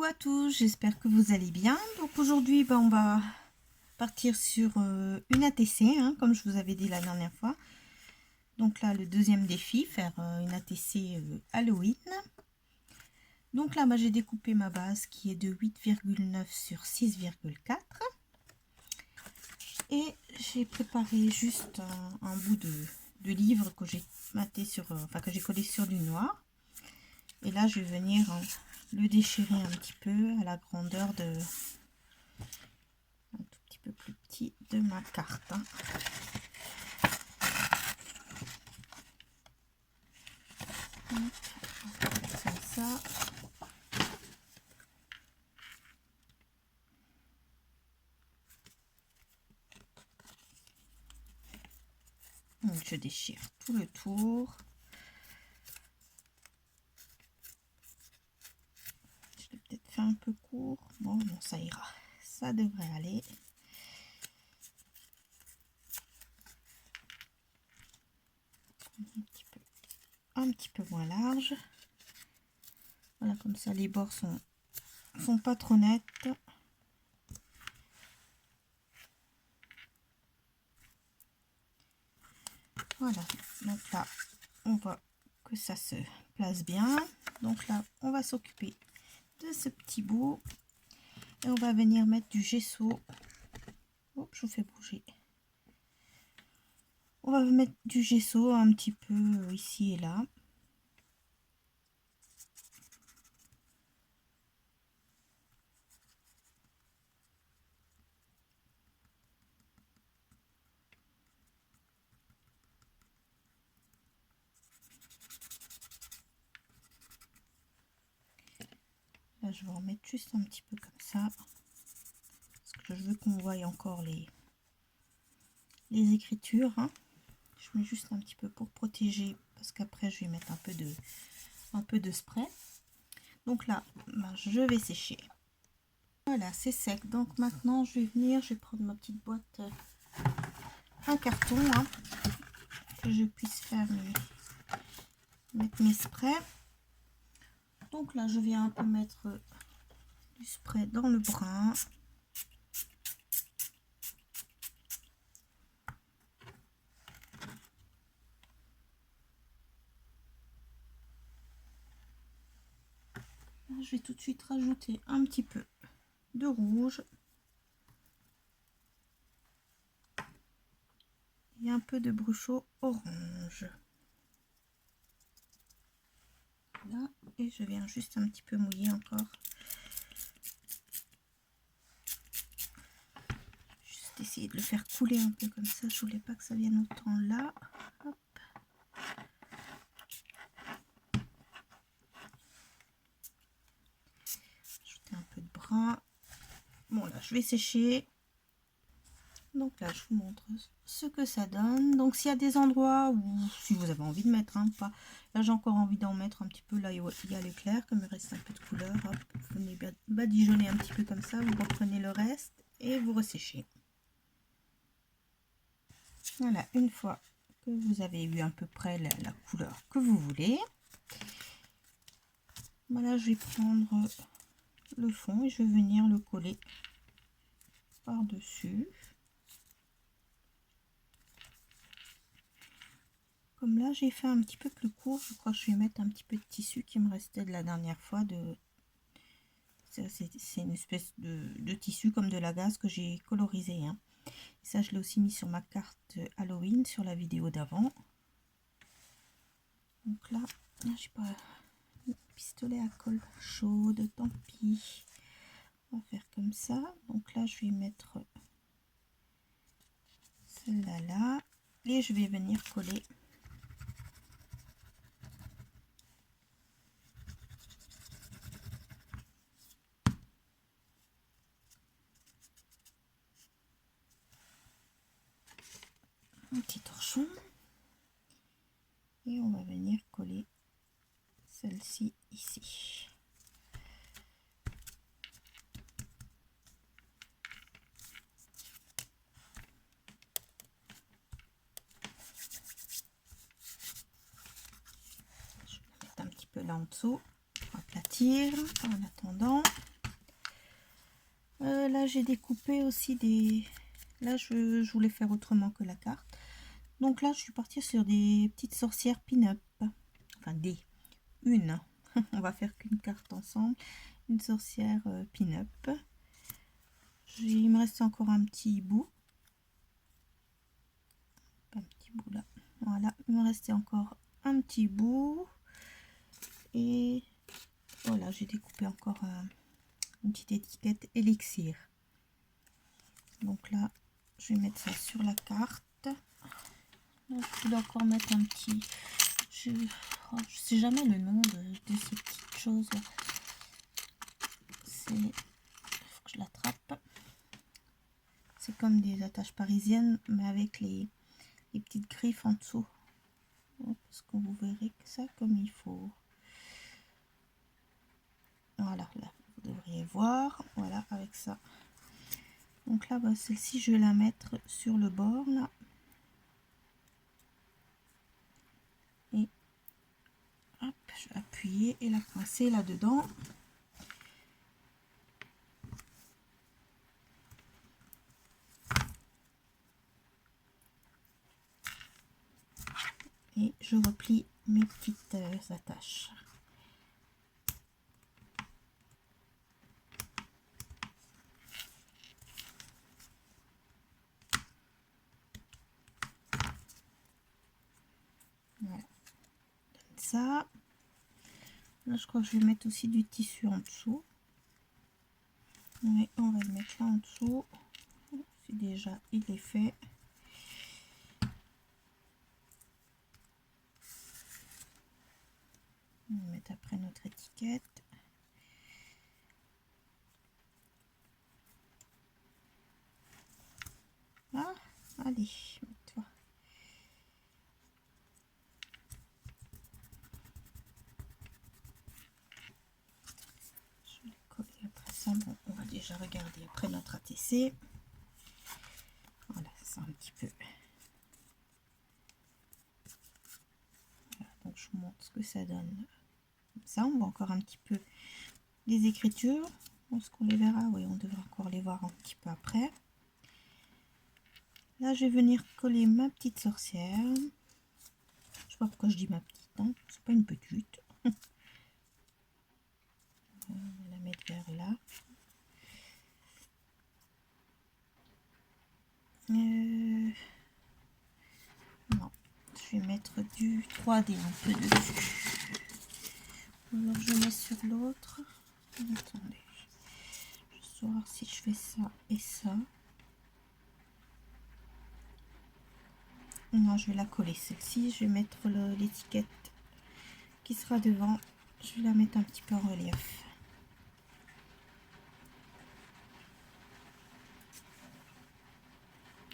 Coucou à tous, j'espère que vous allez bien. Donc aujourd'hui, on va partir sur une ATC, comme je vous avais dit la dernière fois. Donc là, le deuxième défi, faire une ATC Halloween. Donc là, j'ai découpé ma base qui est de 8,9 sur 6,4. Et j'ai préparé juste un bout de livre que j'ai maté sur, que j'ai collé sur du noir. Et là, je vais venir le déchirer un petit peu à la grandeur de un tout petit peu plus petit de ma carte. Comme ça. Donc je déchire tout le tour. Je l'ai peut-être fait un peu court. Bon, non, ça ira. Ça devrait aller. Un petit peu moins large. Voilà, comme ça les bords sont pas trop nets. Voilà, donc là on voit que ça se place bien. Donc là on va s'occuper de ce petit bout et on va venir mettre du gesso. Oh, je vous fais bouger. On va mettre du gesso un petit peu ici et là. Là, je vais en mettre juste un petit peu comme ça. Parce que je veux qu'on voie encore les écritures. Je mets juste un petit peu pour protéger. Parce qu'après, je vais mettre un peu de spray. Donc là, je vais sécher. Voilà, c'est sec. Donc maintenant, je vais prendre ma petite boîte, un carton, que je puisse faire mettre mes sprays. Donc là, je viens un peu mettre du spray dans le brin. Là, je vais tout de suite rajouter un petit peu de rouge. Et un peu de bruchot orange. Là, et je viens juste un petit peu mouiller encore. Juste essayer de le faire couler un peu comme ça. Je voulais pas que ça vienne autant là. Hop. Ajouter un peu de brun. Bon là, je vais sécher. Donc là, je vous montre ce que ça donne. Donc s'il y a des endroits où, si vous avez envie de mettre, pas. Là, j'ai encore envie d'en mettre un petit peu là où il y a l'éclair, comme il reste un peu de couleur. Hop, vous venez badigeonner un petit peu comme ça. Vous reprenez le reste et vous resséchez. Voilà, une fois que vous avez eu à peu près la couleur que vous voulez, voilà, je vais prendre le fond et je vais venir le coller par-dessus. Comme là, j'ai fait un petit peu plus court, je crois que je vais mettre un petit peu de tissu qui me restait de la dernière fois. C'est une espèce de tissu comme de la gaze que j'ai colorisé. Et ça, je l'ai aussi mis sur ma carte Halloween, sur la vidéo d'avant. Donc là, j'ai pas le pistolet à colle chaude, tant pis. On va faire comme ça. Donc là, je vais mettre celle-là là. Et je vais venir coller un petit torchon. Et on va venir coller celle-ci ici. Je vais mettre un petit peu là en dessous pour aplatir en attendant. Là j'ai découpé aussi des... Là je voulais faire autrement que la carte. Donc là je suis partie sur des petites sorcières pin-up. Enfin une. On va faire qu'une carte ensemble. Une sorcière pin-up. Il me reste encore un petit bout. Un petit bout là. Voilà, il me restait encore un petit bout. Et voilà, j'ai découpé encore une petite étiquette élixir. Donc là, je vais mettre ça sur la carte. Donc, je dois encore mettre un petit... Je sais jamais le nom de ces petites choses. C'est... Faut que je l'attrape. C'est comme des attaches parisiennes, mais avec les petites griffes en dessous. Parce que vous verrez que ça comme il faut. Voilà, là, vous devriez voir. Voilà, avec ça. Donc là, bah, celle-ci, je vais la mettre sur le bord, là. Et hop, je vais appuyer et la coincer là-dedans. Et je replie mes petites attaches. Voilà. Ça. Là, je crois que je vais mettre aussi du tissu en dessous. Mais on va le mettre là en dessous. C'est déjà, il est fait. On va mettre après notre étiquette. Ah, allez, mets-toi. Je vais coller après ça. Bon, on va déjà regarder après notre ATC. Voilà, c'est un petit peu. Voilà, donc je vous montre ce que ça donne. Comme ça, on voit encore un petit peu les écritures. Est-ce qu'on les verra? Oui, on devrait encore les voir un petit peu après. Là, je vais venir coller ma petite sorcière. Je sais pas pourquoi je dis ma petite, hein. C'est pas une petite. On va la mettre vers là. Non, je vais mettre du 3D un peu dessus. Alors je mets sur l'autre. Attendez, je vais voir si je fais ça et ça. Non, je vais la coller celle-ci. Je vais mettre l'étiquette qui sera devant. Je vais la mettre un petit peu en relief.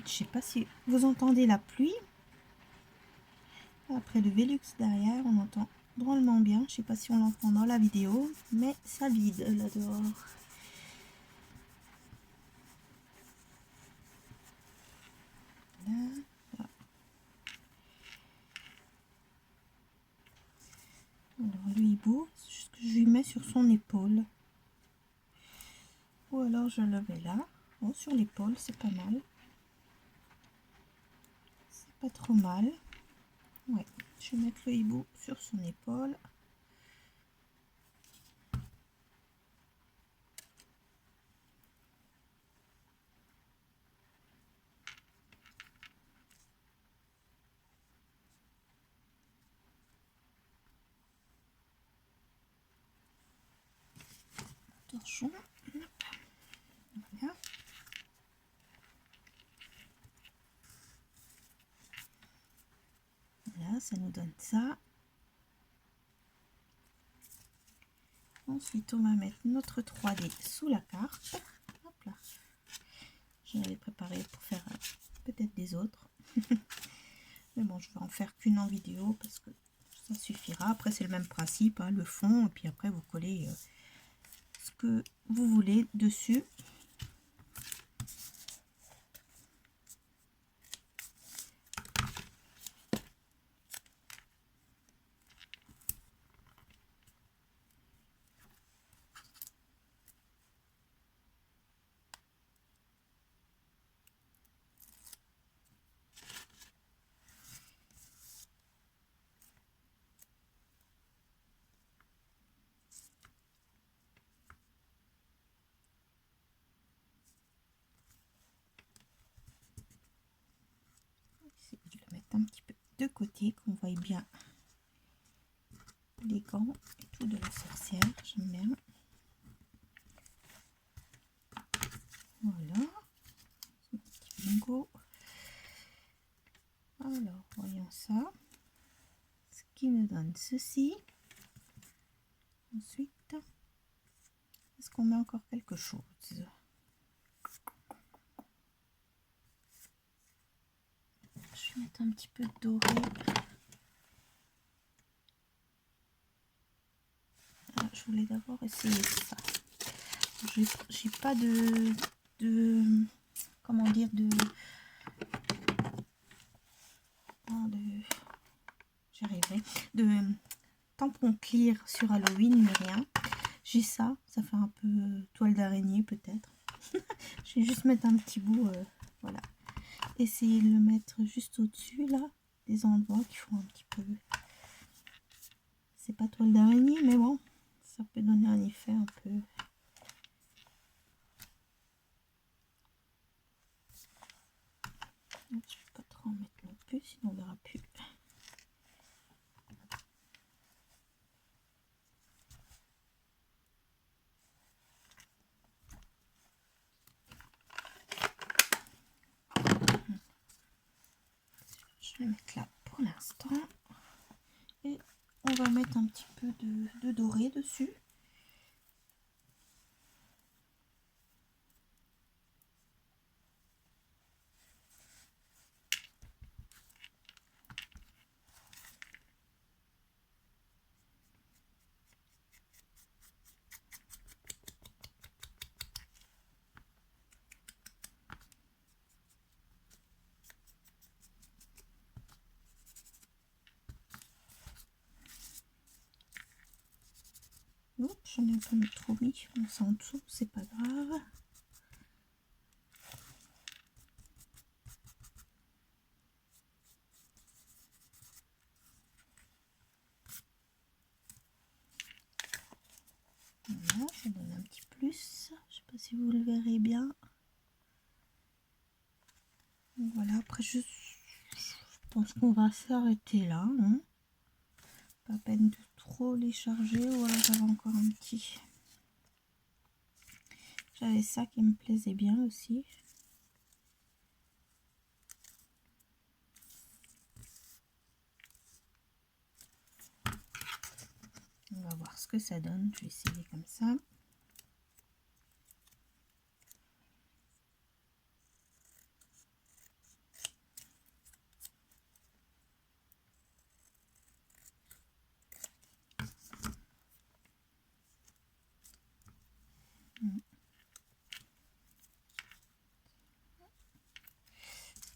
Je sais pas si vous entendez la pluie. Après le Velux derrière, on entend drôlement bien. Je sais pas si on l'entend dans la vidéo, mais ça vide là dehors. Là. Alors le hibou, c'est juste que je lui mets sur son épaule. Ou alors je le mets là. Bon, sur l'épaule, c'est pas mal. C'est pas trop mal. Ouais, je vais mettre le hibou sur son épaule. Torchon. Voilà. Voilà, ça nous donne ça. Ensuite, on va mettre notre 3D sous la carte. Hop là. Je l'avais préparé pour faire peut-être des autres. Mais bon, je vais en faire qu'une en vidéo parce que ça suffira. Après, c'est le même principe, hein, le fond. Et puis après, vous collez ce que vous voulez dessus. mettre un petit peu de côté, qu'on voit bien les gants et tout de la sorcière. J'aime bien. Voilà. Un petit bingo. Alors, voyons ça. Ce qui me donne ceci. Ensuite, est-ce qu'on met encore quelque chose? Je vais mettre un petit peu de doré. Ah, je voulais d'abord essayer ça. J'ai pas comment dire, j'y arriverai, de tampon clear sur Halloween, mais rien. J'ai ça fait un peu toile d'araignée peut-être. Je vais juste mettre un petit bout, voilà. Essayer de le mettre juste au-dessus là, des endroits qui font un petit peu. C'est pas toile d'araignée, mais bon, ça peut donner un effet un peu. Je ne vais pas trop en mettre non plus, sinon on verra plus. Je vais mettre là pour l'instant. Et on va mettre un petit peu de doré dessus. Oups, j'en ai un peu trop mis. Bon, c'est en dessous, c'est pas grave. Voilà, ça donne un petit plus. Je sais pas si vous le verrez bien. Voilà, après je pense qu'on va s'arrêter là. Hein. Pas peine de trop les charger. Voilà, j'avais encore un petit. J'avais ça qui me plaisait bien aussi. On va voir ce que ça donne. Je vais essayer comme ça.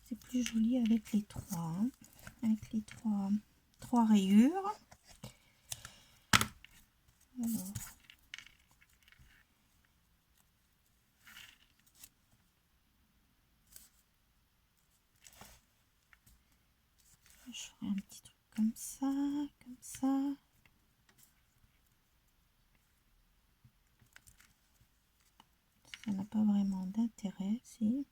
C'est plus joli avec les trois. Hein. Avec les trois rayures. Alors. Je ferai un petit truc comme ça, comme ça. Ça n'a pas vraiment d'intérêt, si.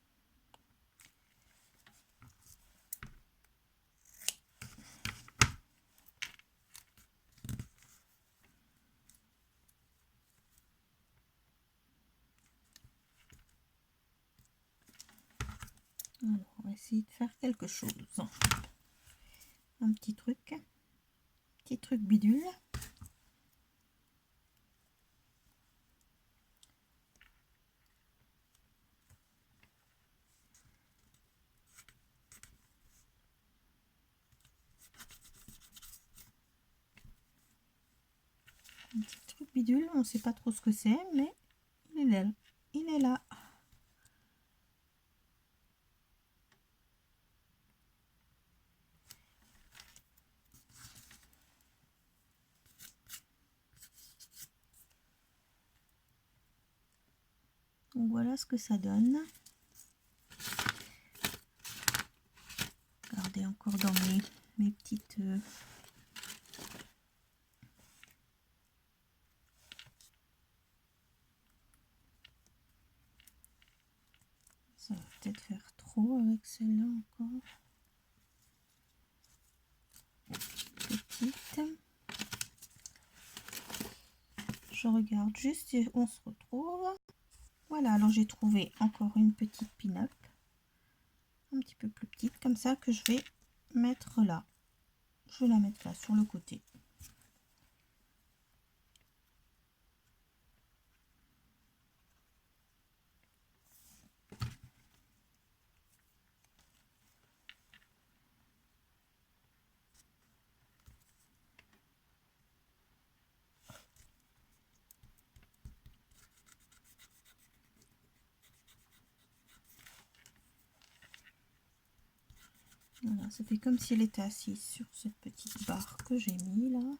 Alors, on va essayer de faire quelque chose. Un petit truc bidule. Un petit truc bidule, on ne sait pas trop ce que c'est, mais il est là. Il est là. Donc voilà ce que ça donne. Regardez encore dans mes petites... Ça va peut-être faire trop avec celle-là encore. petite. Je regarde juste et on se retrouve. Voilà, alors j'ai trouvé encore une petite pin-up. Un petit peu plus petite, comme ça, que je vais mettre là. Je vais la mettre là, sur le côté. Voilà, ça fait comme si elle était assise sur cette petite barre que j'ai mis là.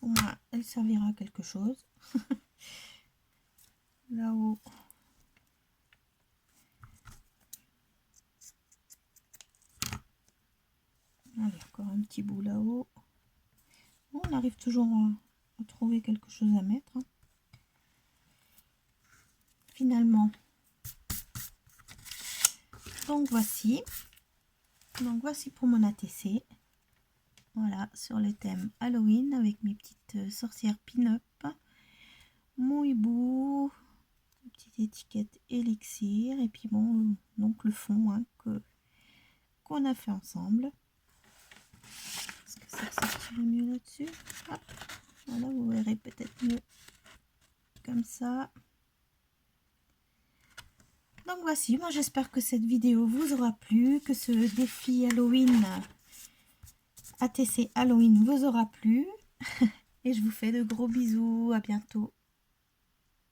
Au moins, elle servira à quelque chose. Là-haut. Allez, encore un petit bout là-haut. Bon, on arrive toujours à trouver quelque chose à mettre. Finalement. Donc voici pour mon ATC. Voilà, sur le thème Halloween avec mes petites sorcières pin-up, mon hibou, petite étiquette élixir et puis bon, donc le fond hein, qu'on a fait ensemble. Est-ce que ça ressortirait mieux là-dessus? Voilà, vous verrez peut-être mieux comme ça. Donc voici, moi j'espère que cette vidéo vous aura plu, que ce défi Halloween, ATC Halloween vous aura plu. Et je vous fais de gros bisous, à bientôt.